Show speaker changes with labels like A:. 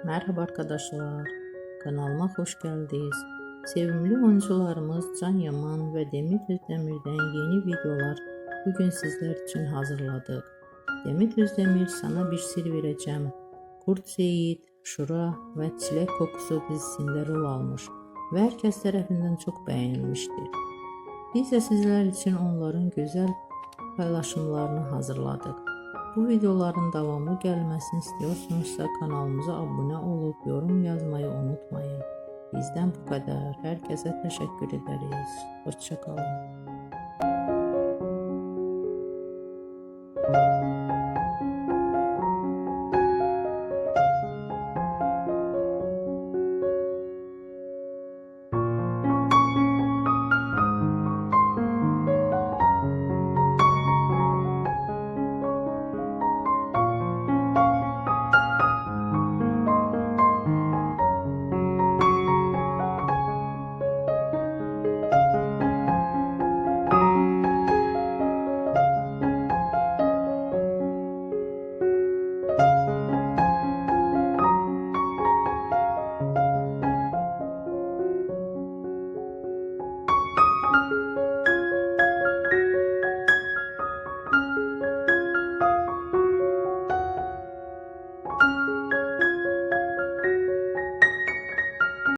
A: Merhaba arkadaşlar, kanalıma hoş geldiniz. Sevimli oyuncularımız Can Yaman ve Demet Özdemir'den yeni videolar bugün sizler için hazırladık. Demet Özdemir sana bir sır vereceğim. Kurt Seyit, Şura ve Çilek Kokusu dizisinde rol almış ve herkes tarafından çok beğenilmiştir. Biz de sizler için onların güzel paylaşımlarını hazırladık. Bu videoların devamı gelmesini istiyorsanızsa kanalımıza abone olup yorum yazmayı unutmayın. Bizden bu kadar. Herkese teşekkür ederiz. Hoşça kalın.